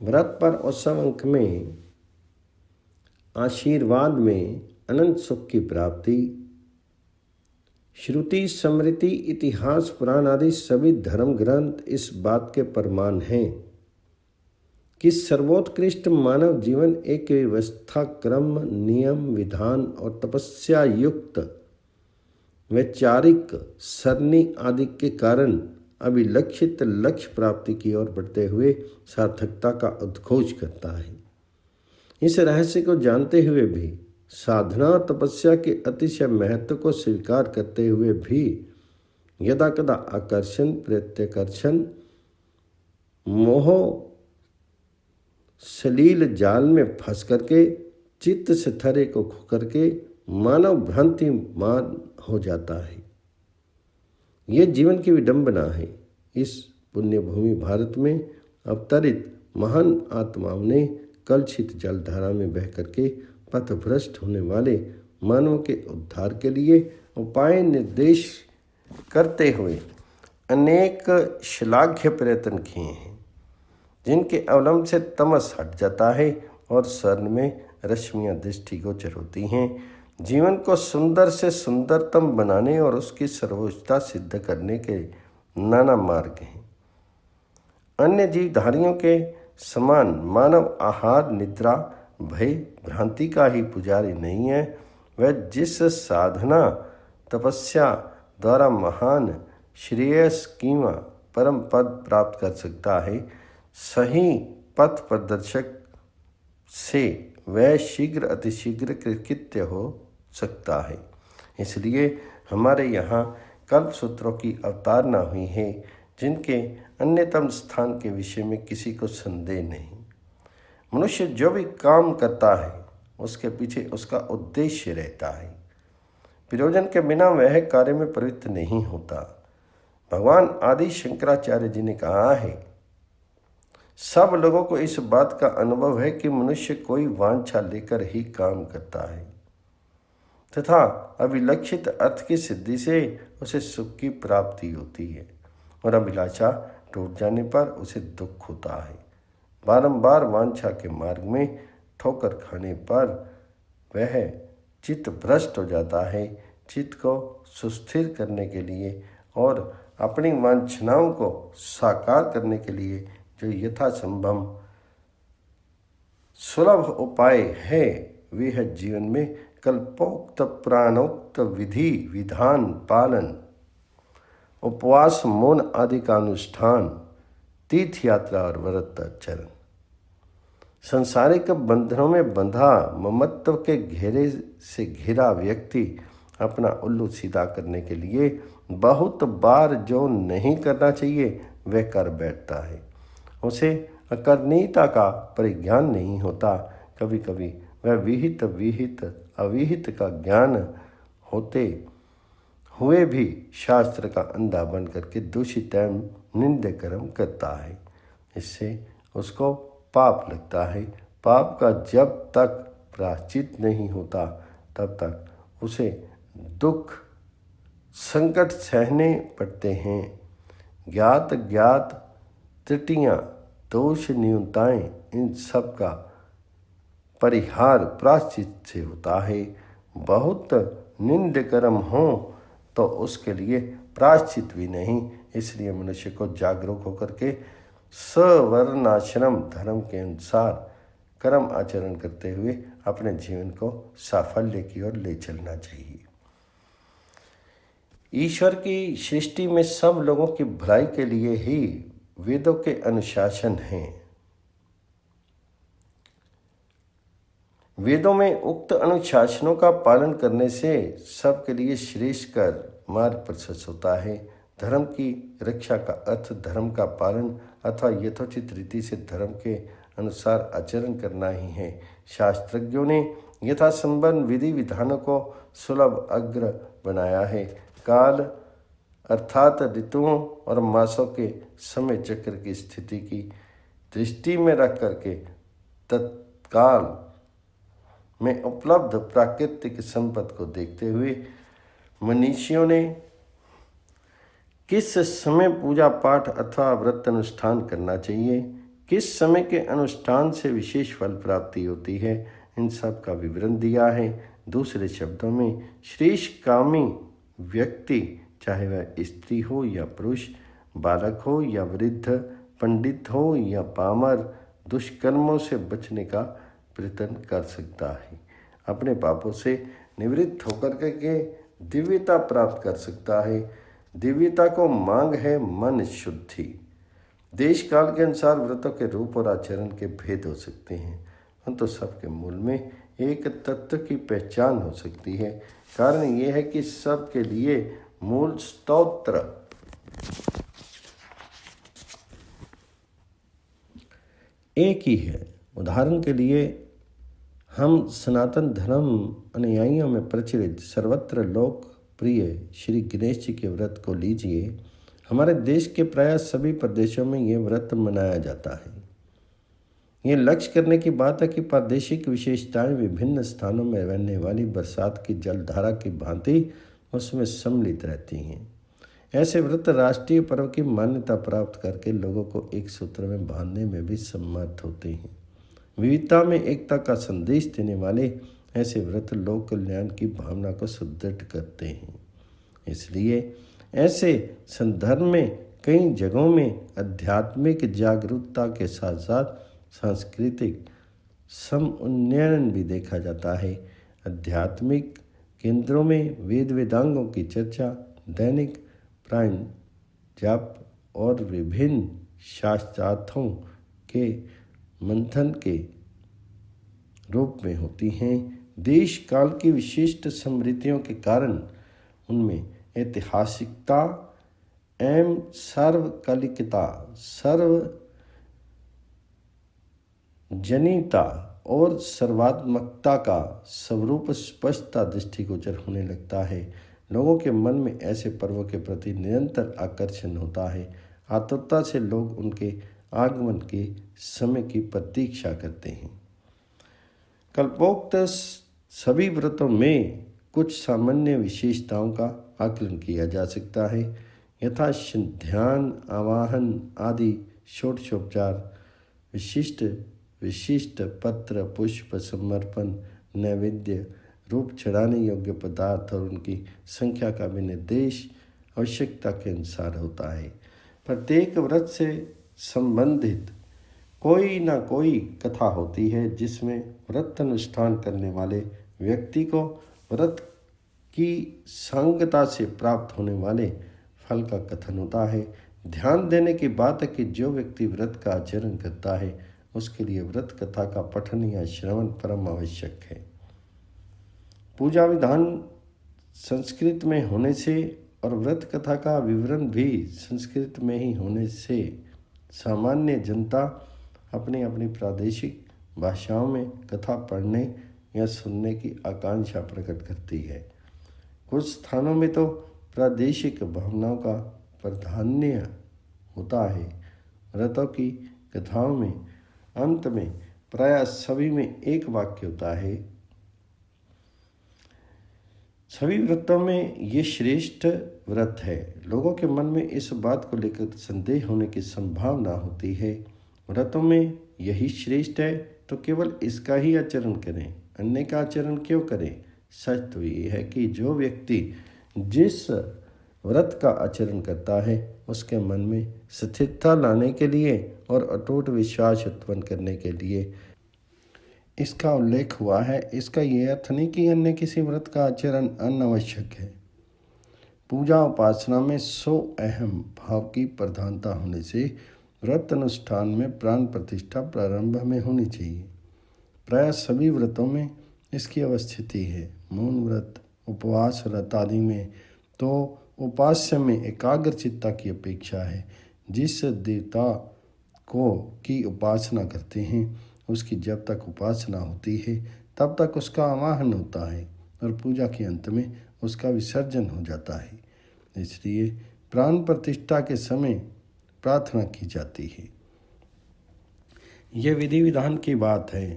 व्रत पर उत्सव अंक में आशीर्वाद में अनंत सुख की प्राप्ति। श्रुति, स्मृति, इतिहास, पुराण आदि सभी धर्म ग्रंथ इस बात के प्रमाण हैं कि सर्वोत्कृष्ट मानव जीवन एक व्यवस्था, क्रम, नियम, विधान और तपस्या युक्त वैचारिक सरणी आदि के कारण अभिलक्षित लक्ष्य प्राप्ति की ओर बढ़ते हुए सार्थकता का उद्घोष करता है। इस रहस्य को जानते हुए भी, साधना और तपस्या के अतिशय महत्व को स्वीकार करते हुए भी यदा कदा आकर्षण, प्रत्याकर्षण, मोह सलील जाल में फंस करके चित्त से थरे को खो करके मानव भ्रांति मान हो जाता है। यह जीवन की विडंबना है। इस पुण्य भूमि भारत में अवतरित महान आत्माओं ने कलुषित जलधारा में बह करके पथभ्रष्ट होने वाले मानवों के उद्धार के लिए उपाय निर्देश करते हुए अनेक श्लाघ्य प्रयत्न किए हैं, जिनके अवलंब से तमस हट जाता है और स्वर्ण में रश्मियाँ दृष्टिगोचर होती हैं। जीवन को सुंदर से सुंदरतम बनाने और उसकी सर्वोच्चता सिद्ध करने के नाना मार्ग हैं। अन्य जीवधारियों के समान मानव आहार, निद्रा, भय, भ्रांति का ही पुजारी नहीं है। वह जिस साधना तपस्या द्वारा महान श्रेयस कीमा परम पद प्राप्त कर सकता है, सही पथ प्रदर्शक से वह शीघ्र अतिशीघ्र कृतकृत्य हो सकता है। इसलिए हमारे यहाँ कल्पसूत्रों की अवतारणा हुई है, जिनके अन्यतम स्थान के विषय में किसी को संदेह नहीं। मनुष्य जो भी काम करता है उसके पीछे उसका उद्देश्य रहता है। प्रयोजन के बिना वह कार्य में प्रवृत्त नहीं होता। भगवान आदि शंकराचार्य जी ने कहा है, सब लोगों को इस बात का अनुभव है कि मनुष्य कोई वांछा लेकर ही काम करता है तथा अभिलक्षित अर्थ की सिद्धि से उसे सुख की प्राप्ति होती है और अभिलाषा टूट जाने पर उसे दुख होता है। बारंबार वांछा के मार्ग में ठोकर खाने पर वह चित्त भ्रष्ट हो जाता है। चित्त को सुस्थिर करने के लिए और अपनी वांछनाओं को साकार करने के लिए जो यथासंभव सुलभ उपाय है, वे है जीवन में कल्पोक्त प्राणोक्त विधि विधान पालन, उपवास, मौन आदि का अनुष्ठान, तीर्थ यात्रा और व्रत आचरण। संसारिक बंधनों में बंधा ममत्व के घेरे से घिरा व्यक्ति अपना उल्लू सीधा करने के लिए बहुत बार जो नहीं करना चाहिए वह कर बैठता है। उसे अकर्णीयता का परिज्ञान नहीं होता। कभी कभी वह विहित विहित अविहित का ज्ञान होते हुए भी शास्त्र का अंधा बन करके दूषित एवं निंदे कर्म करता है। इससे उसको पाप लगता है। पाप का जब तक प्रायश्चित नहीं होता तब तक उसे दुख संकट सहने पड़ते हैं। ज्ञात ज्ञात त्रुटियाँ, दोष, न्यूनताएं, इन सब का परिहार प्रायश्चित से होता है। बहुत निंद कर्म हो तो उसके लिए प्रायश्चित भी नहीं। इसलिए मनुष्य को जागरूक होकर के सवर्णाश्रम धर्म के अनुसार कर्म आचरण करते हुए अपने जीवन को साफल्य की ओर ले चलना चाहिए। ईश्वर की सृष्टि में सब लोगों की भलाई के लिए ही वेदों के अनुशासन हैं। वेदों में उक्त अनुशासनों का पालन करने से सबके लिए श्रेष्ठ कर मार्ग प्रशस्त होता है। धर्म की रक्षा का अर्थ धर्म का पालन अथवा यथोचित रीति से धर्म के अनुसार आचरण करना ही है। शास्त्रज्ञों ने यथासंबंध विधि विधानों को सुलभ अग्र बनाया है। काल अर्थात ऋतुओं और मासों के समय चक्र की स्थिति की दृष्टि में रख करके तत्काल में उपलब्ध प्राकृतिक संपत्ति को देखते हुए मनीषियों ने किस समय पूजा पाठ अथवा व्रत अनुष्ठान करना चाहिए, किस समय के अनुष्ठान से विशेष फल प्राप्ति होती है, इन सब का विवरण दिया है। दूसरे शब्दों में, श्रेष्ठ कामी व्यक्ति, चाहे वह स्त्री हो या पुरुष, बालक हो या वृद्ध, पंडित हो या पामर, दुष्कर्मों से बचने का प्रयत्न कर सकता है। अपने पापों से निवृत्त होकर के दिव्यता प्राप्त कर सकता है। दिव्यता को मांग है मन शुद्धि। देश काल के अनुसार व्रतों के रूप और आचरण के भेद हो सकते हैं, परंतु सबके मूल में एक तत्व की पहचान हो सकती है। कारण यह है कि सबके लिए मूल स्तोत्र एक ही है। उदाहरण के लिए, हम सनातन धर्म अनुयायियों में प्रचलित सर्वत्र लोकप्रिय श्री गणेश जी के व्रत को लीजिए। हमारे देश के प्राय सभी प्रदेशों में ये व्रत मनाया जाता है। ये लक्ष्य करने की बात है कि प्रादेशिक विशेषताएं विभिन्न स्थानों में रहने वाली बरसात की जलधारा की भांति उसमें सम्मिलित रहती हैं। ऐसे व्रत राष्ट्रीय पर्व की मान्यता प्राप्त करके लोगों को एक सूत्र में बांधने में भी समर्थ होते हैं। विविधता में एकता का संदेश देने वाले ऐसे व्रत लोक कल्याण की भावना को सुदृढ़ करते हैं। इसलिए ऐसे संदर्भ में कई जगहों में आध्यात्मिक जागरूकता के साथ साथ सांस्कृतिक समुन्नयन भी देखा जाता है। आध्यात्मिक केंद्रों में वेद वेदांगों की चर्चा दैनिक प्राण जाप और विभिन्न शास्त्रार्थों के मंथन के रूप में होती हैं। देश काल की विशिष्ट समृद्धियों के कारण उनमें ऐतिहासिकता एवं सर्वकालिकता, सर्वजनीनता और सर्वात्मकता का स्वरूप स्पष्टता दृष्टिगोचर होने लगता है। लोगों के मन में ऐसे पर्वों के प्रति निरंतर आकर्षण होता है। आतुरता से लोग उनके आगमन के समय की प्रतीक्षा करते हैं। कल्पोक्त सभी व्रतों में कुछ सामान्य विशेषताओं का आकलन किया जा सकता है, यथा ध्यान, आवाहन आदि षोडशोपचार, विशिष्ट पत्र, पुष्प, समर्पण, नैवेद्य, रूप चढ़ाने योग्य पदार्थ और उनकी संख्या का भी निर्देश आवश्यकता के अनुसार होता है। प्रत्येक व्रत से संबंधित कोई ना कोई कथा होती है जिसमें व्रत अनुष्ठान करने वाले व्यक्ति को व्रत की सांगता से प्राप्त होने वाले फल का कथन होता है। ध्यान देने की बात है कि जो व्यक्ति व्रत का आचरण करता है उसके लिए व्रत कथा का पठन या श्रवण परम आवश्यक है। पूजा विधान संस्कृत में होने से और व्रत कथा का विवरण भी संस्कृत में ही होने से सामान्य जनता अपनी अपनी प्रादेशिक भाषाओं में कथा पढ़ने या सुनने की आकांक्षा प्रकट करती है। कुछ स्थानों में तो प्रादेशिक भावनाओं का प्राधान्य होता है। व्रतों की कथाओं में अंत में प्राय सभी में एक वाक्य होता है। सभी व्रतों में ये श्रेष्ठ व्रत है। लोगों के मन में इस बात को लेकर संदेह होने की संभावना होती है। व्रतों में यही श्रेष्ठ है तो केवल इसका ही आचरण करें, अन्य का आचरण क्यों करें? सच तो ये है कि जो व्यक्ति जिस व्रत का आचरण करता है उसके मन में स्थिरता लाने के लिए और अटूट विश्वास उत्पन्न करने के लिए इसका उल्लेख हुआ है। इसका यह अर्थ नहीं कि अन्य किसी व्रत का आचरण अनावश्यक है। पूजा उपासना में सो अहम भाव की प्रधानता होने से व्रत अनुष्ठान में प्राण प्रतिष्ठा प्रारंभ में होनी चाहिए। प्राय सभी व्रतों में इसकी अवस्थिति है। मौन व्रत, उपवास व्रत आदि में तो उपास्य में एकाग्र चित्ता की अपेक्षा है। जिस देवता को की उपासना करते हैं उसकी जब तक उपासना होती है तब तक उसका आवाहन होता है और पूजा के अंत में उसका विसर्जन हो जाता है। इसलिए प्राण प्रतिष्ठा के समय प्रार्थना की जाती है। यह विधि विधान की बात है।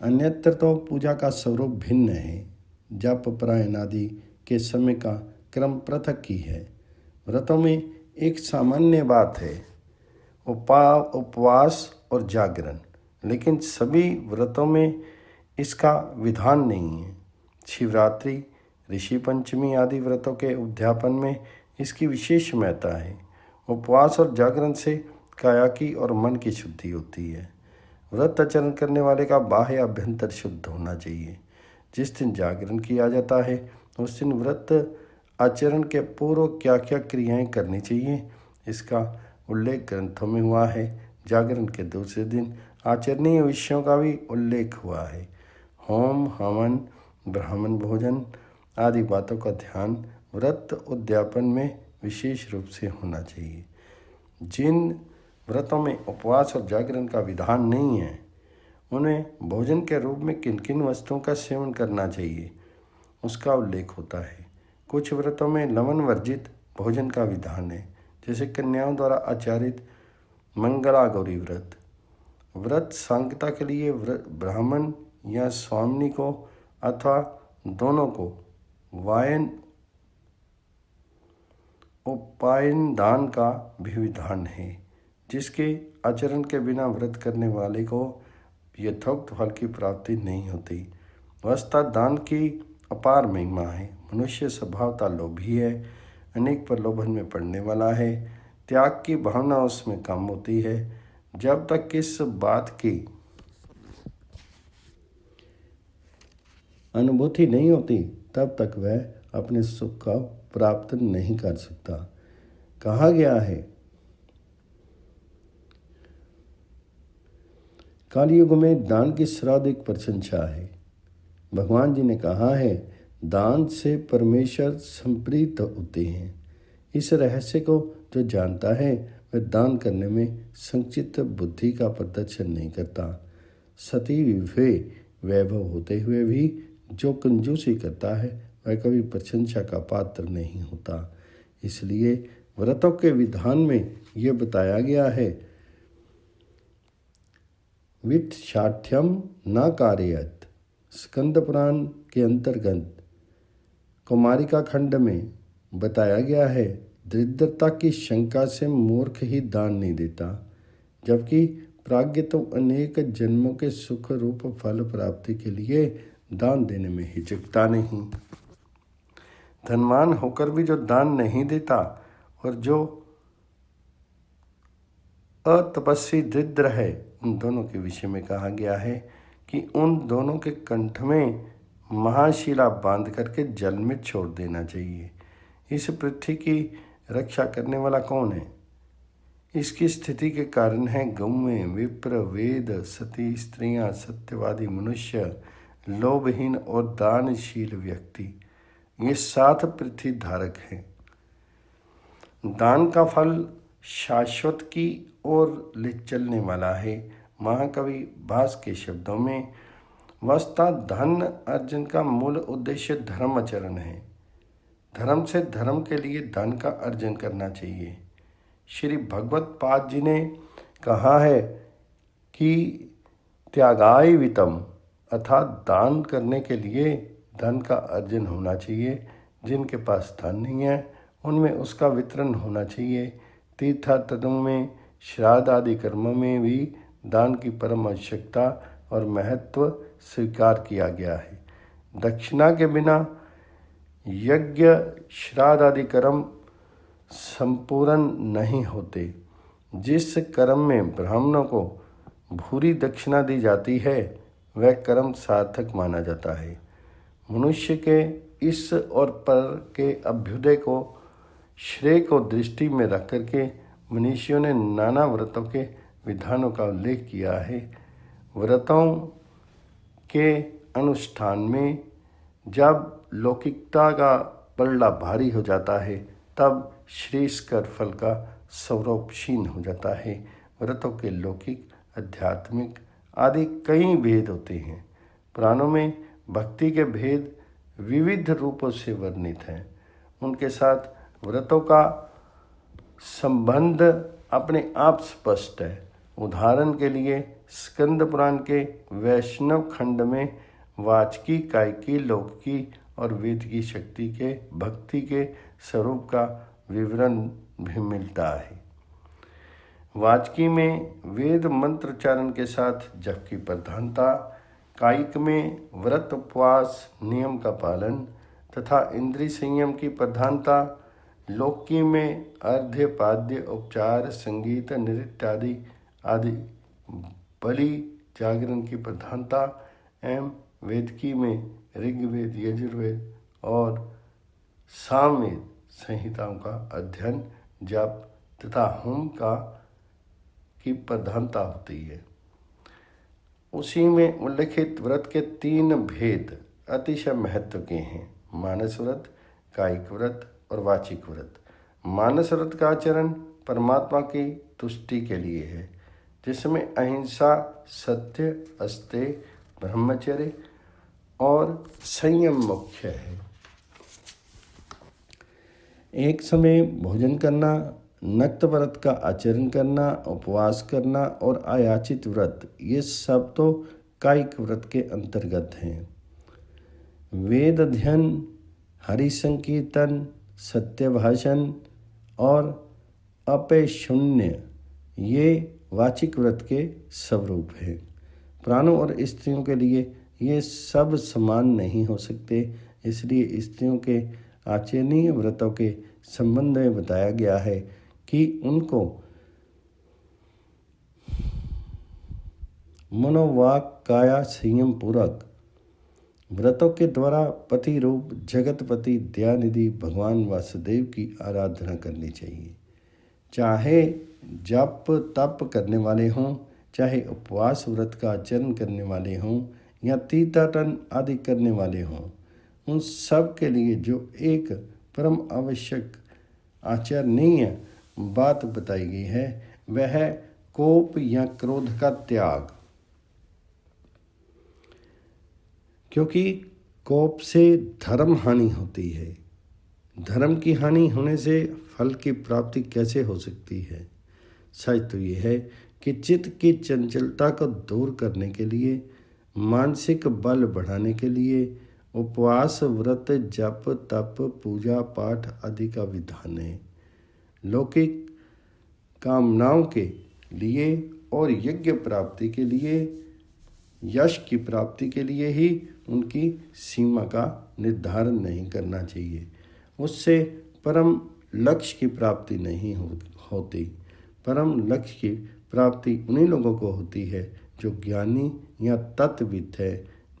अन्यत्र तो पूजा का स्वरूप भिन्न है। जप पारायण आदि के समय का क्रम पृथक ही है। व्रतों में एक सामान्य बात है, उपवास और जागरण। लेकिन सभी व्रतों में इसका विधान नहीं है। शिवरात्रि, ऋषि पंचमी आदि व्रतों के उद्यापन में इसकी विशेष महत्ता है। उपवास और जागरण से काया की और मन की शुद्धि होती है। व्रत आचरण करने वाले का बाह्य अभ्यंतर शुद्ध होना चाहिए। जिस दिन जागरण किया जाता है उस दिन व्रत आचरण के पूर्व क्या क्या क्रियाएं करनी चाहिए, इसका उल्लेख ग्रंथों में हुआ है। जागरण के दूसरे दिन आचरणीय विषयों का भी उल्लेख हुआ है। होम, हवन, ब्राह्मण भोजन आदि बातों का ध्यान व्रत उद्यापन में विशेष रूप से होना चाहिए। जिन व्रतों में उपवास और जागरण का विधान नहीं है उन्हें भोजन के रूप में किन किन वस्तुओं का सेवन करना चाहिए उसका उल्लेख होता है। कुछ व्रतों में लवण वर्जित भोजन का विधान है, जैसे कन्याओं द्वारा आचरित मंगला गौरी व्रत। व्रत सांगता के लिए ब्राह्मण या स्वामिनी को अथवा दोनों को वायन उपायन दान का भी विधान है, जिसके आचरण के बिना व्रत करने वाले को यथोक्त फल की प्राप्ति नहीं होती। वस्तुतः दान की अपार महिमा है। मनुष्य स्वभावतः लोभी है, अनेक प्रलोभन में पड़ने वाला है। त्याग की भावना उसमें कम होती है। जब तक इस बात की अनुभूति नहीं होती तब तक वह अपने सुख का प्राप्त नहीं कर सकता। कहा गया है, कलयुग में दान की सर्वाधिक प्रशंसा है। भगवान जी ने कहा है, दान से परमेश्वर संप्रीत होते हैं। इस रहस्य को जो जानता है वह दान करने में संचित बुद्धि का प्रदर्शन नहीं करता। सती वैभव होते हुए भी जो कंजूसी करता है वह कभी प्रशंसा का पात्र नहीं होता। इसलिए व्रतों के विधान में यह बताया गया है, वित्त शाठ्यम न कारयत। स्कंद पुराण के अंतर्गत कुमारिका खंड में बताया गया है, दरिद्रता की शंका से मूर्ख ही दान नहीं देता, जबकि प्राज्ञ तो अनेक जन्मों के सुख रूप फल प्राप्ति के लिए दान देने में हिचकता नहीं। धनवान होकर भी जो दान नहीं देता और जो अतपस्वी दरिद्र है, उन दोनों के विषय में कहा गया है कि उन दोनों के कंठ में महाशिला बांध करके जल में छोड़ देना चाहिए। इस पृथ्वी की रक्षा करने वाला कौन है? इसकी स्थिति के कारण है गौएं, विप्र, वेद, सती स्त्रियां, सत्यवादी मनुष्य, लोभहीन और दानशील व्यक्ति। ये 7 पृथ्वी धारक हैं। दान का फल शाश्वत की ओर ले चलने वाला है। महाकवि भास के शब्दों में, वस्तुतः धन अर्जन का मूल उद्देश्य धर्म आचरण है। धर्म से धर्म के लिए धन का अर्जन करना चाहिए। श्री भगवत पाद जी ने कहा है कि त्यागाय वितम, अर्थात दान करने के लिए धन का अर्जन होना चाहिए। जिनके पास धन नहीं है उनमें उसका वितरण होना चाहिए। तीर्थाटनों में, श्राद्ध आदि कर्मों में भी दान की परम आवश्यकता और महत्व स्वीकार किया गया है। दक्षिणा के बिना यज्ञ, श्राद्ध आदि कर्म संपूर्ण नहीं होते। जिस कर्म में ब्राह्मणों को भूरी दक्षिणा दी जाती है वह कर्म सार्थक माना जाता है। मनुष्य के इस और पर के अभ्युदय को, श्रेय को दृष्टि में रख करके मनीषियों ने नाना व्रतों के विधानों का उल्लेख किया है। व्रतों के अनुष्ठान में जब लौकिकता का पलड़ा भारी हो जाता है तब श्रेयस्कर फल का सौरभ क्षीण हो जाता है। व्रतों के लौकिक, आध्यात्मिक आदि कई भेद होते हैं। पुराणों में भक्ति के भेद विविध रूपों से वर्णित हैं। उनके साथ व्रतों का संबंध अपने आप स्पष्ट है। उदाहरण के लिए स्कंद पुराण के वैष्णव खंड में वाचकी, कायकी, लौकिकी और वेद की शक्ति के, भक्ति के स्वरूप का विवरण भी मिलता है। वाचकी में वेद मंत्रोच्चारण के साथ जप की प्रधानता, कायिक में व्रत उपवास नियम का पालन तथा इंद्रिय संयम की प्रधानता, लौकी में अर्घ्य पाद्य उपचार संगीत नृत्य आदि बलि जागरण की प्रधानता एवं वेदकी में ऋग्वेद यजुर्वेद और सामवेद संहिताओं का अध्ययन जप तथा होम की प्रधानता होती है। उसी में उल्लिखित व्रत के 3 भेद अतिशय महत्व के हैं, मानस व्रत, कायिक व्रत और वाचिक व्रत। मानस व्रत का आचरण परमात्मा की तुष्टि के लिए है, जिसमें अहिंसा, सत्य, अस्तेय, ब्रह्मचर्य और संयम मुख्य है। एक समय भोजन करना, नक्त व्रत का आचरण करना, उपवास करना और अयाचित व्रत, ये सब तो कायिक व्रत के अंतर्गत हैं। वेद अध्ययन, हरि संकीर्तन, सत्य भाषण और अपेय शून्य, ये वाचिक व्रत के स्वरूप हैं। प्राणों और स्त्रियों के लिए ये सब समान नहीं हो सकते, इसलिए स्त्रियों के आचरणीय व्रतों के संबंध में बताया गया है कि उनको मनोवाक काया संयम पूर्वक व्रतों के द्वारा पति रूप जगतपति दयानिधि भगवान वासुदेव की आराधना करनी चाहिए। चाहे जप तप करने वाले हों, चाहे उपवास व्रत का आचरण करने वाले हों या तीर्थाटन आदि करने वाले हों, उन सब के लिए जो एक परम आवश्यक आचरणीय बात बताई गई है वह है कोप या क्रोध का त्याग। क्योंकि कोप से धर्म हानि होती है। धर्म की हानि होने से फल की प्राप्ति कैसे हो सकती है? सच तो ये है कि चित्त की चंचलता को दूर करने के लिए, मानसिक बल बढ़ाने के लिए उपवास व्रत जप तप पूजा पाठ आदि का विधान है। लौकिक कामनाओं के लिए और यज्ञ प्राप्ति के लिए, यश की प्राप्ति के लिए ही उनकी सीमा का निर्धारण नहीं करना चाहिए। उससे परम लक्ष्य की प्राप्ति नहीं होती। परम लक्ष्य की प्राप्ति उन्हीं लोगों को होती है जो ज्ञानी या तत्वविद है।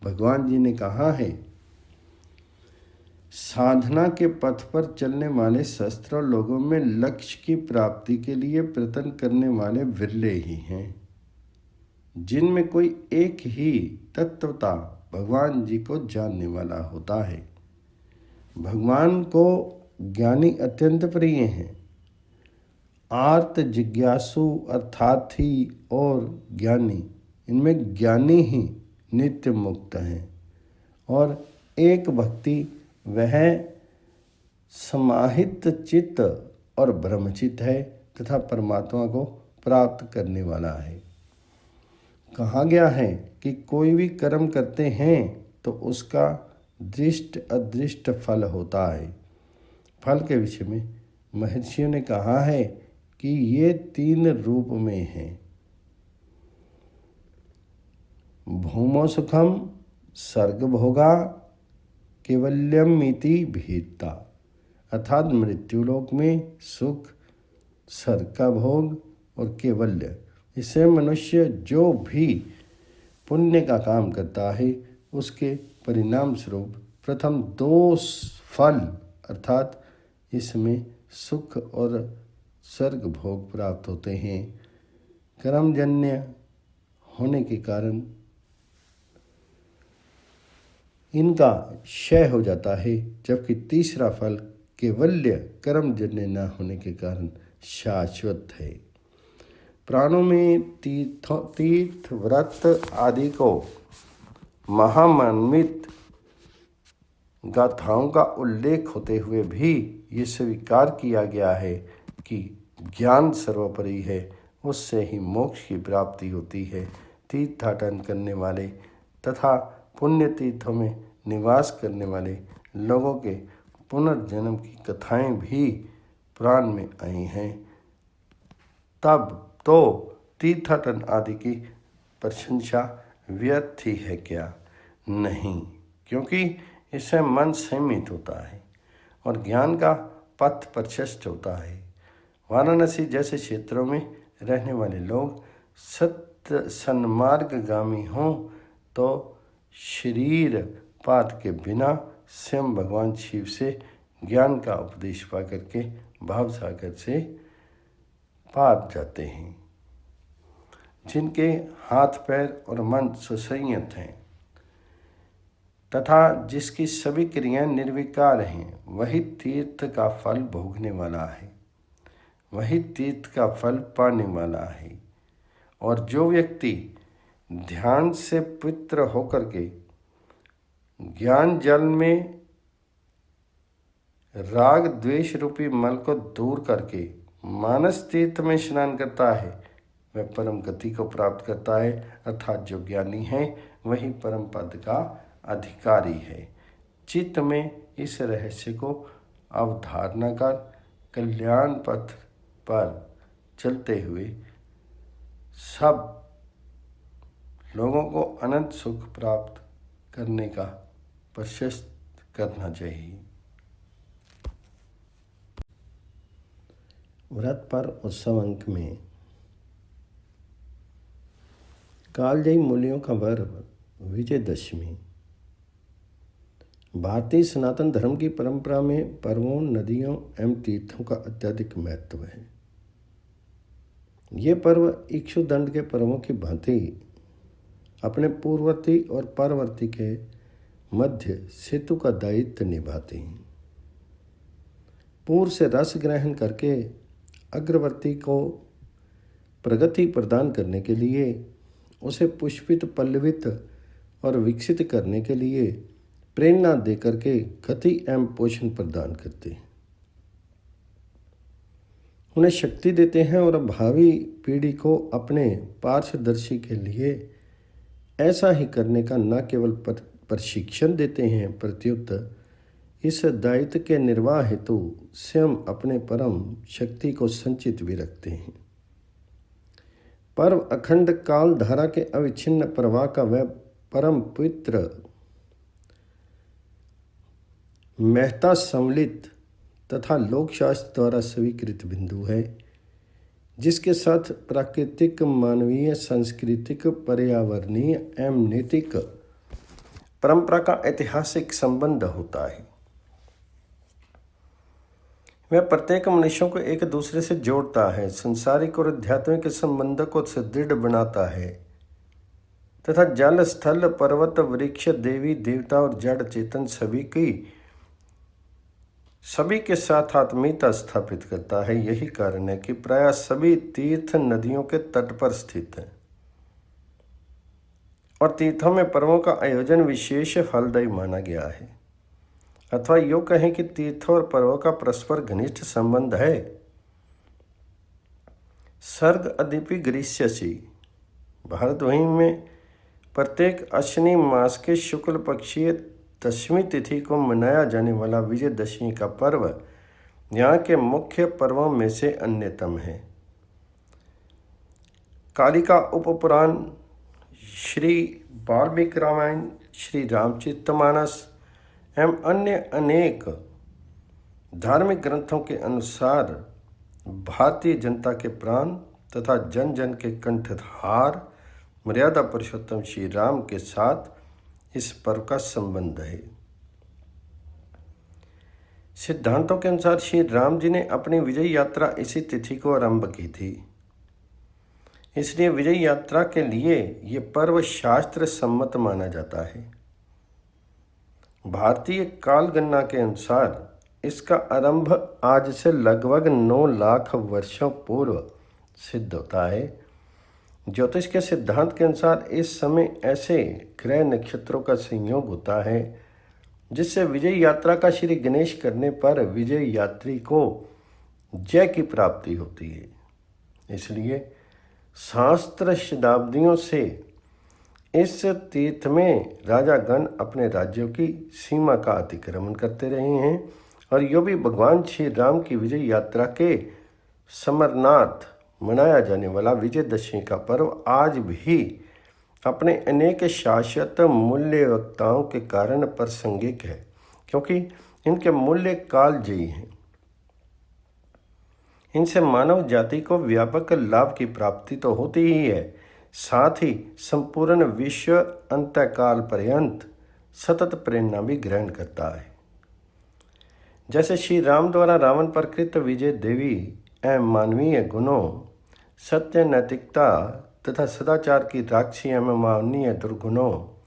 भगवान जी ने कहा है, साधना के पथ पर चलने वाले सहस्त्रों लोगों में लक्ष्य की प्राप्ति के लिए प्रयत्न करने वाले विरले ही हैं, जिनमें कोई एक ही तत्वता भगवान जी को जानने वाला होता है। भगवान को ज्ञानी अत्यंत प्रिय हैं। आर्त जिज्ञासु अर्थार्थी और ज्ञानी, इनमें ज्ञानी ही नित्य मुक्त हैं और एक भक्ति वह समाहित चित्त और ब्रह्मचित्त है तथा परमात्मा को प्राप्त करने वाला है। कहा गया है कि कोई भी कर्म करते हैं तो उसका दृष्ट अदृष्ट फल होता है। फल के विषय में महर्षियों ने कहा है कि ये 3 रूप में हैं। भूमो सुखम सर्ग भोगा केवल्यम इति भेदता, अर्थात मृत्युलोक में सुख, स्वर्ग का भोग और केवल्य। इससे मनुष्य जो भी पुण्य का काम करता है उसके परिणाम स्वरूप प्रथम 2 फल अर्थात इसमें सुख और स्वर्ग भोग प्राप्त होते हैं। कर्मजन्य होने के कारण इनका क्षय हो जाता है, जबकि तीसरा फल केवल्य कर्मजन्य न होने के कारण शाश्वत है। प्राणों में तीर्थ व्रत आदि को महामन्वित गाथाओं का उल्लेख होते हुए भी ये स्वीकार किया गया है कि ज्ञान सर्वोपरि है, उससे ही मोक्ष की प्राप्ति होती है। तीर्थाटन करने वाले तथा पुण्य तीर्थों में निवास करने वाले लोगों के पुनर्जन्म की कथाएं भी पुराण में आई हैं। तब तो तीर्थाटन आदि की प्रशंसा व्यर्थ ही है क्या? नहीं, क्योंकि इससे मन संयमित होता है और ज्ञान का पथ प्रशस्त होता है। वाराणसी जैसे क्षेत्रों में रहने वाले लोग सत्य सन्मार्गगामी हों तो शरीर पात के बिना स्वयं भगवान शिव से ज्ञान का उपदेश पा करके भाव सागर से पार जाते हैं। जिनके हाथ पैर और मन सुसंयत हैं तथा जिसकी सभी क्रियाएं निर्विकार हैं, वही तीर्थ का फल भोगने वाला है, वही तीर्थ का फल पाने वाला है। और जो व्यक्ति ध्यान से पवित्र होकर के ज्ञान जल में राग द्वेष रूपी मल को दूर करके मानस तीर्थ में स्नान करता है, वह परम गति को प्राप्त करता है। अर्थात जो ज्ञानी है वही परम पद का अधिकारी है। चित्त में इस रहस्य को अवधारणा कर कल्याण पथ पर चलते हुए सब लोगों को अनंत सुख प्राप्त करने का प्रयास करना चाहिए। व्रत पर उत्सव अंक में कालजयी मूल्यों का पर्व विजयदशमी। भारतीय सनातन धर्म की परंपरा में पर्वों, नदियों एवं तीर्थों का अत्यधिक महत्व है। ये पर्व इक्षुदंड के पर्वों की भांति अपने पूर्ववर्ती और परवर्ती के मध्य सेतु का दायित्व निभाते हैं। पूर्व से रस ग्रहण करके अग्रवर्ती को प्रगति प्रदान करने के लिए, उसे पुष्पित, पल्लवित और विकसित करने के लिए प्रेरणा देकर के गति एवं पोषण प्रदान करते हैं, उन्हें शक्ति देते हैं और भावी पीढ़ी को अपने पार्श्वदर्शी के लिए ऐसा ही करने का न केवल प्रशिक्षण देते हैं, प्रत्युत इस दायित्व के निर्वाह हेतु स्वयं अपने परम शक्ति को संचित भी रखते हैं। पर्व अखंड काल धारा के अविच्छिन्न प्रवाह का वह परम पवित्र महता सम्मिलित तथा लोकशास्त्र द्वारा स्वीकृत बिंदु है, जिसके साथ प्राकृतिक, मानवीय, सांस्कृतिक, पर्यावरणीय एवं नैतिक परंपरा का ऐतिहासिक संबंध होता है। वह प्रत्येक मनुष्यों को एक दूसरे से जोड़ता है, संसारिक और आध्यात्मिक संबंध को सुदृढ़ बनाता है तथा जल, स्थल, पर्वत, वृक्ष, देवी देवता और जड़ चेतन सभी के साथ आत्मीयता स्थापित करता है। यही कारण है कि प्रायः सभी तीर्थ नदियों के तट पर स्थित हैं और तीर्थों में पर्वों का आयोजन विशेष फलदायी माना गया है। अथवा यूँ कहें कि तीर्थों और पर्वों का परस्पर घनिष्ठ संबंध है। सर्ग अदिपि ग्रीष्यसि भारतभूमि में प्रत्येक अश्विनी मास के शुक्ल पक्षीय दशमी तिथि को मनाया जाने वाला विजयदशमी का पर्व यहाँ के मुख्य पर्वों में से अन्यतम है। कालिका उपपुराण, श्री वाल्मीकि रामायण, श्री रामचरितमानस एवं अन्य अनेक धार्मिक ग्रंथों के अनुसार भारतीय जनता के प्राण तथा जन जन के कंठहार मर्यादा पुरुषोत्तम श्री राम के साथ इस पर्व का संबंध है। सिद्धांतों के अनुसार श्री राम जी ने अपनी विजय यात्रा इसी तिथि को आरंभ की थी, इसलिए विजय यात्रा के लिए ये पर्व शास्त्र सम्मत माना जाता है। भारतीय काल गणना के अनुसार इसका आरंभ आज से लगभग 9 लाख वर्षों पूर्व सिद्ध होता है। ज्योतिष के सिद्धांत के अनुसार इस समय ऐसे ग्रह नक्षत्रों का संयोग होता है जिससे विजय यात्रा का श्री गणेश करने पर विजय यात्री को जय की प्राप्ति होती है। इसलिए शास्त्र शताब्दियों से इस तीर्थ में राजागण अपने राज्यों की सीमा का अतिक्रमण करते रहे हैं और यो भी भगवान श्री राम की विजय यात्रा के स्मरणार्थ मनाया जाने वाला विजयदशमी का पर्व आज भी अपने अनेक शाश्वत मूल्य वक्ताओं के कारण प्रासंगिक है, क्योंकि इनके मूल्य कालजयी हैं। इनसे मानव जाति को व्यापक लाभ की प्राप्ति तो होती ही है, साथ ही संपूर्ण विश्व अंतकाल पर्यंत सतत प्रेरणा भी ग्रहण करता है। जैसे श्री राम द्वारा रावण पर कृत विजय देवी एवं मानवीय गुणों, सत्य, नैतिकता तथा सदाचार की राक्षसी एवं मानवीय दुर्गुणों,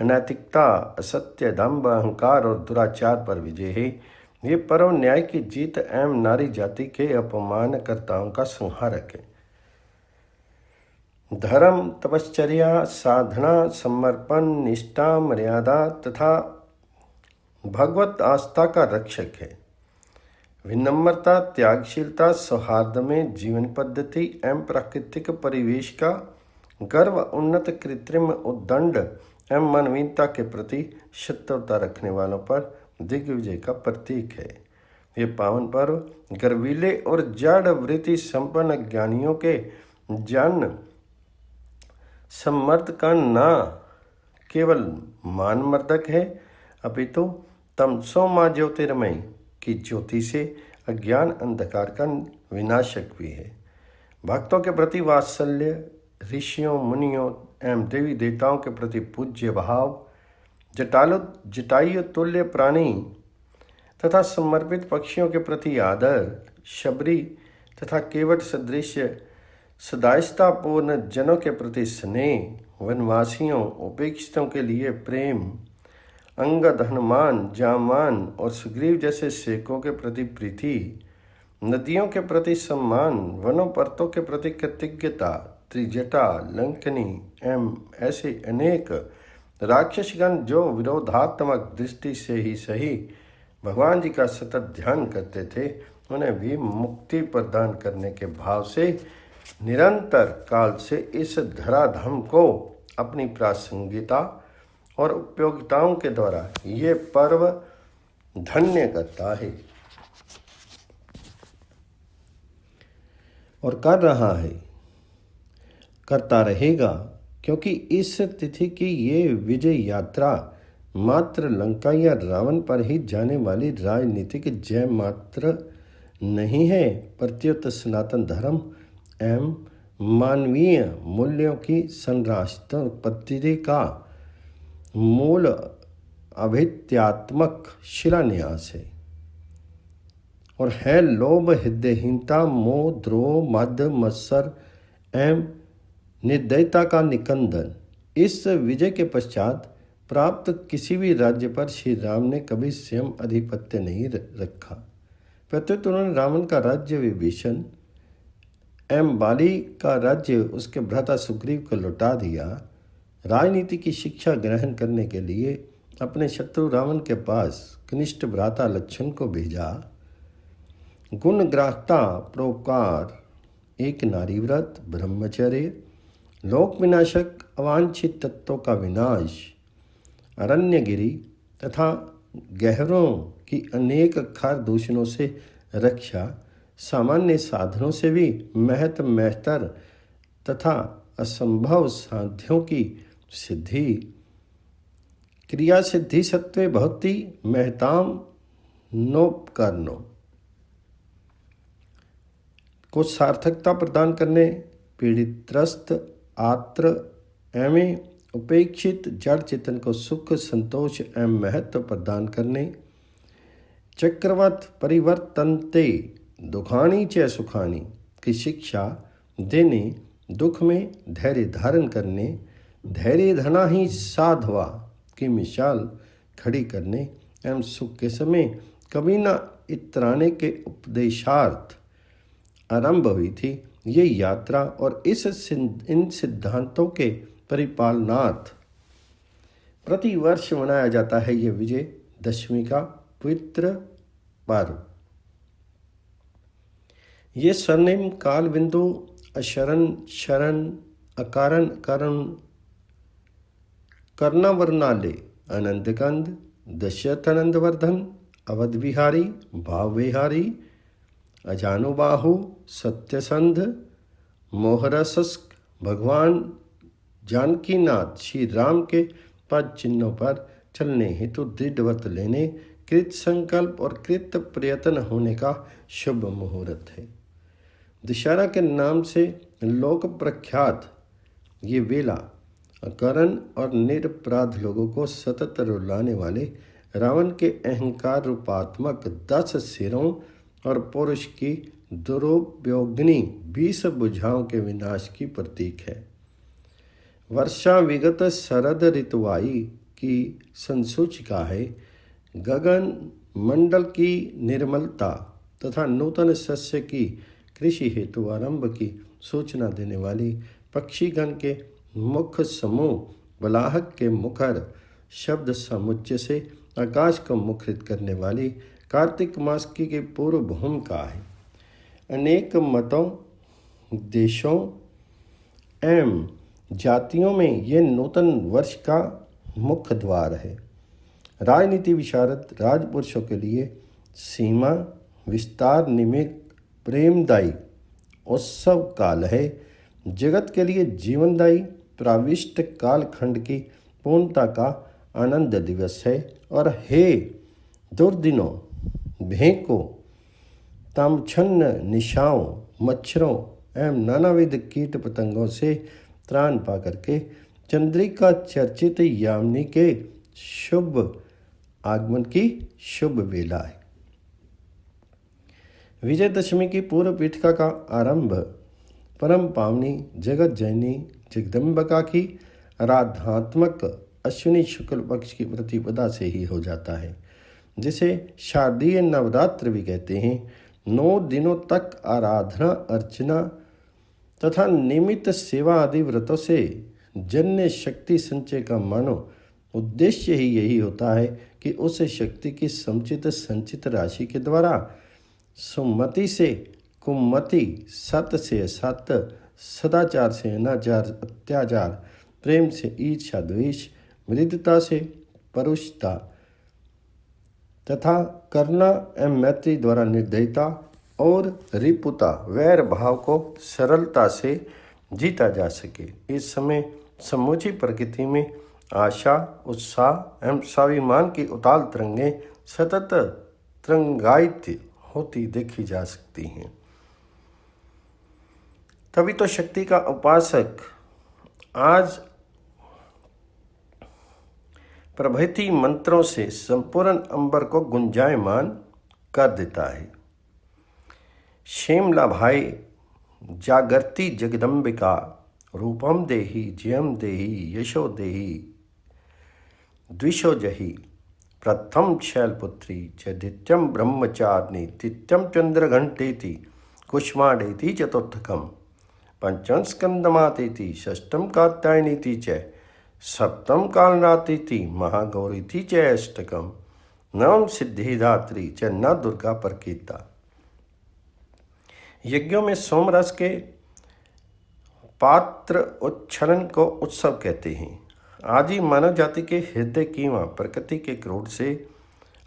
अनैतिकता, असत्य, दंभ, अहंकार और दुराचार पर विजय है। ये पर्व न्याय की जीत एवं नारी जाति के अपमानकर्ताओं का संहारक है। धर्म, तपश्चर्या, साधना, समर्पण, निष्ठा, मर्यादा तथा भगवत आस्था का रक्षक है। विनम्रता, त्यागशीलता, सौहार्द में जीवन पद्धति एवं प्राकृतिक परिवेश का गर्व, उन्नत कृत्रिम उद्दंड एवं मानवीयता के प्रति शत्रुता रखने वालों पर दिग्विजय का प्रतीक है। ये पावन पर्व गर्वीले और जड़ वृत्ति संपन्न ज्ञानियों के जन सम्मर्द का न केवल मानमर्दक है, अपितु तमसो माँ ज्योतिर्मय की ज्योति से अज्ञान अंधकार का विनाशक भी है। भक्तों के प्रति वात्सल्य, ऋषियों, मुनियों एवं देवी देवताओं के प्रति पूज्य भाव, जटायु तुल्य प्राणी तथा समर्पित पक्षियों के प्रति आदर, शबरी तथा केवट सदृश सदायस्तापूर्ण जनों के प्रति स्नेह, वनवासियों, उपेक्षितों के लिए प्रेम, अंगद, हनुमान, जामान और सुग्रीव जैसे सेवकों के प्रति प्रीति, नदियों के प्रति सम्मान, वनों पर्वतों के प्रति कृतज्ञता, त्रिजटा, लंकनी एवं ऐसे अनेक राक्षसगण जो विरोधात्मक दृष्टि से ही सही भगवान जी का सतत ध्यान करते थे, उन्हें भी मुक्ति प्रदान करने के भाव से निरंतर काल से इस धराधाम को अपनी प्रासंगिकता और उपयोगिताओं के द्वारा ये पर्व धन्य करता है और कर रहा है, करता रहेगा, क्योंकि इस तिथि की ये विजय यात्रा मात्र लंका या रावण पर ही जाने वाली राजनीतिक जय मात्र नहीं है, प्रत्युत सनातन धर्म एवं मानवीय मूल्यों की संराष्ट्रोत्पत्ति का मूल अभित्यात्मक शिलान्यास है और है लोभ, हृदयहीनता, मोह, द्रोह, मद, मत्सर एवं निर्दयता का निकंदन। इस विजय के पश्चात प्राप्त किसी भी राज्य पर श्री राम ने कभी स्वयं आधिपत्य नहीं रखा, प्रत्युत उन्होंने रावण का राज्य विभीषण एवं बाली का राज्य उसके भ्राता सुग्रीव को लौटा दिया। राजनीति की शिक्षा ग्रहण करने के लिए अपने शत्रु रावण के पास कनिष्ठ भ्राता लक्ष्मण को भेजा। गुणग्राहकता, परोपकार, एक नारी व्रत, ब्रह्मचर्य, लोक विनाशक अवांछित तत्वों का विनाश, अरण्यगिरी तथा गहरों की अनेक खार दूषणों से रक्षा, सामान्य साधनों से भी महत्तर तथा असंभव साध्यों की सिद्धि, क्रिया सिद्धि सत्वे भवति महताम नोपकरणों को सार्थकता प्रदान करने, पीड़ितग्रस्त आत्र एवं उपेक्षित जड़ चेतन को सुख, संतोष एवं महत्व प्रदान करने, चक्रवत परिवर्तनते दुखानी च सुखानी की शिक्षा देने, दुख में धैर्य धारण करने, धैर्य धना ही साधवा की मिसाल खड़ी करने एवं सुख के समय कभी न इतराने के उपदेशार्थ आरंभ हुई थी। ये यात्रा और इन सिद्धांतों के परिपालनार्थ प्रतिवर्ष मनाया जाता है ये विजय दशमी का पवित्र पर्व। ये स्वर्णिम काल बिंदु अशरण, शरण, अकारण, करण, कर्णावर्णाले, अनंतकंद, दशरथनंदवर्धन, अवध बिहारी, भाव विहारी, अजानुबाहु, सत्यसंध, मोहरसस्क भगवान जानकीनाथ श्री राम के पद चिन्हों पर चलने हेतु दृढ़ व्रत लेने, कृत संकल्प और कृत प्रयत्न होने का शुभ मुहूर्त है। दशहरा के नाम से लोक प्रख्यात ये वेला अकारण और निरपराध लोगों को सतत रुलाने वाले रावण के अहंकार रूपात्मक 10 सिरों और पुरुष की दुरुपयोगिनी 20 भुजाओं के विनाश की प्रतीक है। वर्षा विगत शरद ऋतुवाई की संसूचिका है। गगन मंडल की निर्मलता तथा नूतन सस्य की कृषि हेतु आरंभ की सूचना देने वाली पक्षीगण के मुख समूह बलाहक के मुखर शब्द समुच्चय से आकाश को मुखरित करने वाली कार्तिक मास की पूर्व भूमिका है। अनेक मतों, देशों एवं जातियों में ये नूतन वर्ष का मुख्य द्वार है। राजनीति विशारद राजपुरुषों के लिए सीमा विस्तार निमित्त प्रेमदायी उत्सव काल है। जगत के लिए जीवनदायी प्राविष्ट कालखंड की पूर्णता का आनंद दिवस है। और हे दुर्दिनों, भेंकों, तामछन्न निशाओं, मच्छरों एवं नानाविध कीट पतंगों से त्राण पा करके चंद्रिका चर्चित यामिनी के शुभ आगमन की शुभ वेला है। विजयदशमी की पूर्व पीठिका का आरंभ परम पावनी जगत जननी जगदम्बिका की आराधनात्मक अश्विनी शुक्ल पक्ष की प्रतिपदा से ही हो जाता है, जिसे शारदीय नवरात्र भी कहते हैं। 9 दिनों तक आराधना, अर्चना तथा नियमित सेवा आदि व्रतों से जन्य शक्ति संचय का मानो उद्देश्य ही यही होता है कि उस शक्ति की समुचित संचित राशि के द्वारा सुमति से कुमति, सत से असत, सदाचार से अनाचार, अत्याचार, प्रेम से ईर्ष्या द्वेष, मृदुता से परुषता तथा करुणा एवं मैत्री द्वारा निर्दयता और रिपुता वैर भाव को सरलता से जीता जा सके। इस समय समूची प्रकृति में आशा, उत्साह एवं स्वाभिमान की उताल तरंगें सतत तरंगायित होती देखी जा सकती हैं। तभी तो शक्ति का उपासक आज प्रभृति मंत्रों से संपूर्ण अंबर को गुंजायमान कर देता है। शेमला भाई जागर्ति जगदम्बिका रूपम देहि जयम देहि यशो देहि द्विषो जहि प्रथम शैलपुत्री चदित्यम ब्रह्मचारिणी तित्यम चंद्रघंटेति कुष्मांडेति चतुर्थकम पंचम स्कंदमातेति षष्ठम कात्यायनीति च सप्तम कालरात्रिति महागौरीति च अष्टकम नवम सिद्धिदात्री च न दुर्गा प्रकीर्ता। यज्ञों में सोमरस के पात्र उच्छलन को उत्सव कहते हैं। आदि मानव जाति के हृदय कीवा प्रकृति के क्रोध से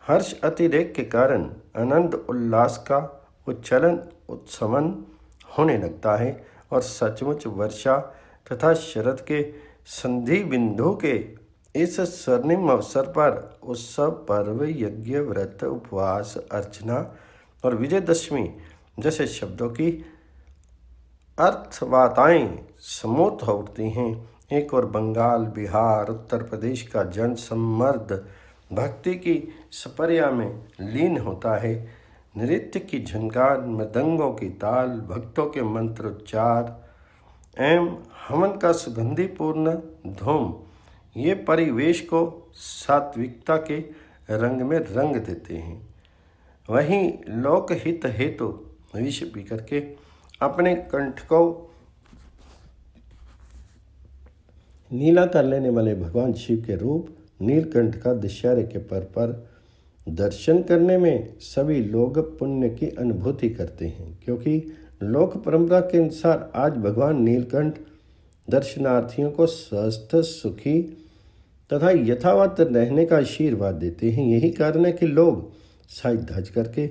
हर्ष अतिरेक के कारण आनंद उल्लास का उच्छलन उत्सवन होने लगता है और सचमुच वर्षा तथा शरद के संधि बिंदु के इस स्वर्णिम अवसर पर उत्सव पर्व, यज्ञ, व्रत, उपवास, अर्चना और विजयदशमी जैसे शब्दों की अर्थवाताएं समूत हो उठती हैं। एक और बंगाल, बिहार, उत्तर प्रदेश का जन सम्मर्द भक्ति की सपर्या में लीन होता है। नृत्य की झनकार, मृदंगों की ताल, भक्तों के मंत्रोच्चार एवं हवन का सुगंधिपूर्ण धूम ये परिवेश को सात्विकता के रंग में रंग देते हैं। वहीं लोकहित हेतु विष पी करके अपने कंठ को नीला कर लेने वाले भगवान शिव के रूप नीलकंठ का दशहरे के पर्व पर दर्शन करने में सभी लोग पुण्य की अनुभूति करते हैं, क्योंकि लोक परंपरा के अनुसार आज भगवान नीलकंठ दर्शनार्थियों को स्वस्थ, सुखी तथा यथावत रहने का आशीर्वाद देते हैं। यही कारण है कि लोग साज धज करके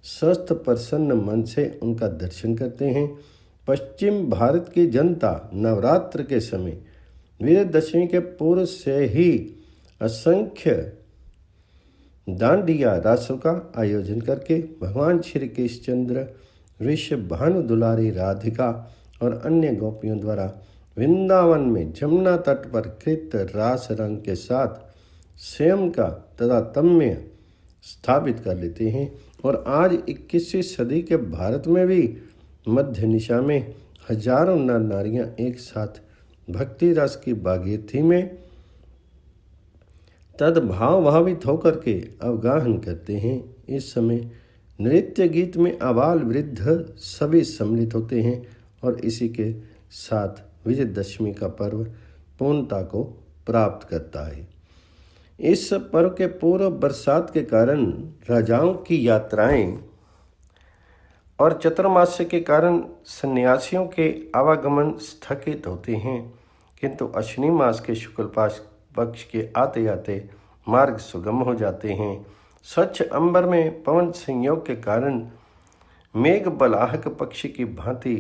स्वस्थ प्रसन्न मन से उनका दर्शन करते हैं। पश्चिम भारत की जनता नवरात्र के समय विजयदशमी के पूर्व से ही असंख्य दांडिया रासों का आयोजन करके भगवान श्री कृष्णचंद्र, ऋषभ भानु दुलारी राधिका और अन्य गोपियों द्वारा वृंदावन में जमुना तट पर कृत रास रंग के साथ स्वयं का तारतम्य स्थापित कर लेते हैं। और आज 21वीं सदी के भारत में भी मध्य निशा में हजारों नर नारियां एक साथ भक्ति रस की भागीरथी में तद्भाव भावित होकर के अवगाहन करते हैं। इस समय नृत्य गीत में आबाल वृद्ध सभी सम्मिलित होते हैं और इसी के साथ विजयदशमी का पर्व पूर्णता को प्राप्त करता है। इस पर्व के पूर्व बरसात के कारण राजाओं की यात्राएं और चतुर्मास्य के कारण सन्यासियों के आवागमन स्थगित होते हैं, किंतु अश्विनी मास के शुक्ल पक्ष के आते आते मार्ग सुगम हो जाते हैं। स्वच्छ अंबर में पवन संयोग के कारण मेघ बलाहक पक्षी की भांति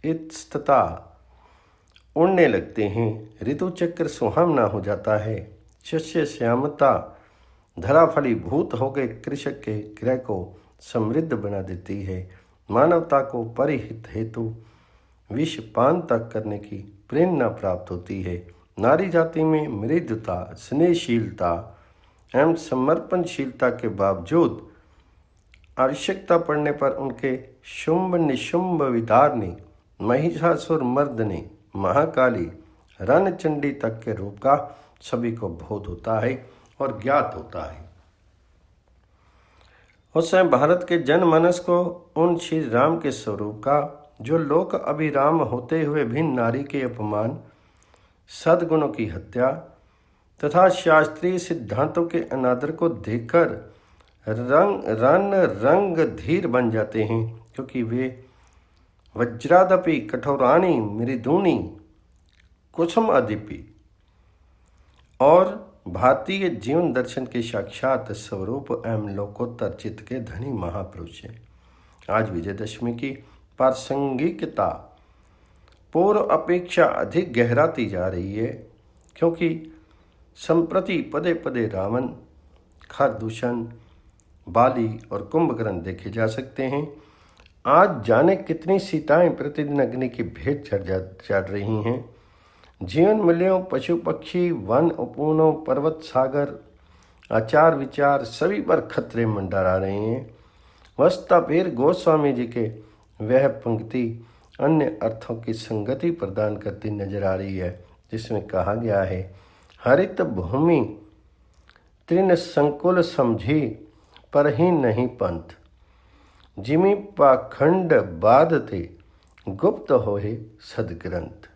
इत्स्तता उड़ने लगते हैं। ऋतु चक्र सुहावना हो जाता है। शस्य श्यामता धरा फलीभूत हो गए कृषक के गृह को समृद्ध बना देती है। मानवता को परिहित हेतु विष पान तक करने की प्रेरणा प्राप्त होती है। नारी जाति में मृदुता, स्नेहशीलता एवं समर्पणशीलता के बावजूद आवश्यकता पड़ने पर उनके शुंभ निशुंभ विदारणी, महिषासुर मर्दनी, महाकाली, रणचंडी तक के रूप का सभी को बोध होता है और ज्ञात होता है। उस समय भारत के जनमानस को उन श्री राम के स्वरूप का, जो लोक अभिराम होते हुए भी नारी के अपमान, सद्गुणों की हत्या तथा शास्त्रीय सिद्धांतों के अनादर को देखकर रंग धीर बन जाते हैं, क्योंकि वे वज्रादपि कठोराणी मृदूनी कुसुम अधिपि और भारतीय जीवन दर्शन के साक्षात स्वरूप एवं लोकोत्तर चित्त के धनी महापुरुष हैं। आज विजयदशमी की प्रासंगिकता पूर्व अपेक्षा अधिक गहराती जा रही है, क्योंकि संप्रति पदे पदे रावण, खरदूषण, बाली और कुंभकर्ण देखे जा सकते हैं। आज जाने कितनी सीताएं प्रतिदिन अग्नि की भेंट चढ़ रही हैं। जीवन मूल्यों, पशु पक्षी, वन उपवनों, पर्वत, सागर, आचार विचार सभी पर खतरे मंडरा रहे हैं। वस्तुतः फिर गोस्वामी जी के वह पंक्ति अन्य अर्थों की संगति प्रदान करती नजर आ रही है, जिसमें कहा गया है, हरित भूमि तृण संकुल समझी पर ही नहीं पंथ, जिमि पाखंड बाधते गुप्त होए सदग्रंथ।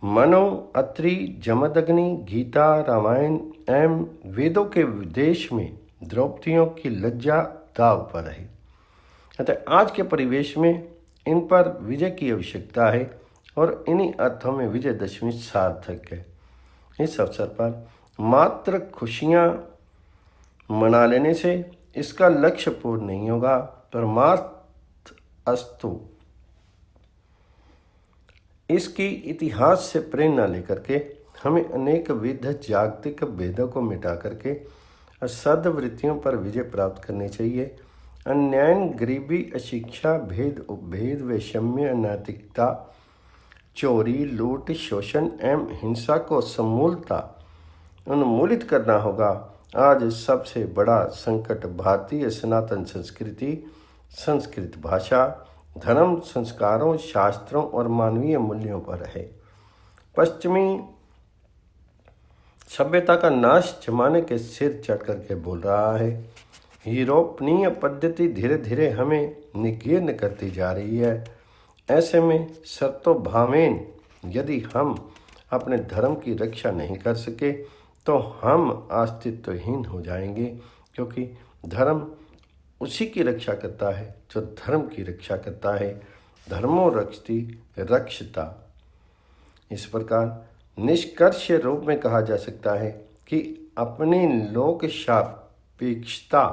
मनो, अत्रि, जमदग्नि, गीता, रामायण एवं वेदों के विदेश में द्रौपदियों की लज्जा दाव पर है। अतः आज के परिवेश में इन पर विजय की आवश्यकता है और इन्हीं अर्थों में विजयदशमी सार्थक है। इस अवसर पर मात्र खुशियाँ मना लेने से इसका लक्ष्य पूर्ण नहीं होगा। परमार्थ अस्तु इसकी इतिहास से प्रेरणा लेकर के हमें अनेक विध जागतिक भेदों को मिटा करके सद्वृत्तियों पर विजय प्राप्त करनी चाहिए। अन्याय, गरीबी, अशिक्षा, भेद, उपभेद, वैषम्य, अनैतिकता, चोरी, लूट, शोषण एवं हिंसा को समूलता उन्मूलित करना होगा। आज सबसे बड़ा संकट भारतीय सनातन संस्कृति, संस्कृत भाषा, धर्म, संस्कारों, शास्त्रों और मानवीय मूल्यों पर है। पश्चिमी सभ्यता का नाश जमाने के सिर चढ़ करके बोल रहा है। यूरोपीय पद्धति धीरे धीरे हमें निकीर्ण करती जा रही है। ऐसे में शर्तोभावेन यदि हम अपने धर्म की रक्षा नहीं कर सके तो हम अस्तित्वहीन हो जाएंगे, क्योंकि धर्म उसी की रक्षा करता है जो धर्म की रक्षा करता है। धर्मो रक्षति रक्षता। इस प्रकार निष्कर्ष रूप में कहा जा सकता है कि अपनी लोक सापेक्षता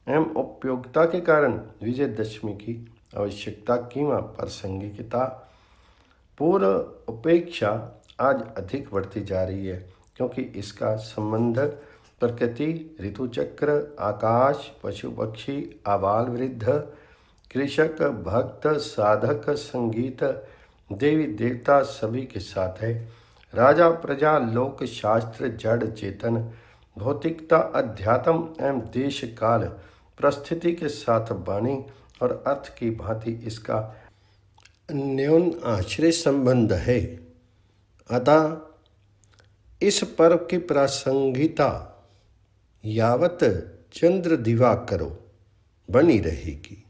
एवं उपयोगिता के कारण विजयदशमी की आवश्यकता कीमा प्रासंगिकता पूर्व अपेक्षा आज अधिक बढ़ती जा रही है, क्योंकि इसका संबंध प्रकृति, ऋतुचक्र, आकाश, पशु पक्षी, आबाल वृद्ध, कृषक, भक्त, साधक, संगीत, देवी देवता सभी के साथ है। राजा, प्रजा, लोक, शास्त्र, जड़, चेतन, भौतिकता, अध्यात्म एवं देश काल परिस्थिति के साथ वाणी और अर्थ की भांति इसका अन्योन आश्रय संबंध है। अतः इस पर्व की प्रासंगिकता यावत चंद्र दिवा करो बनी रहेगी।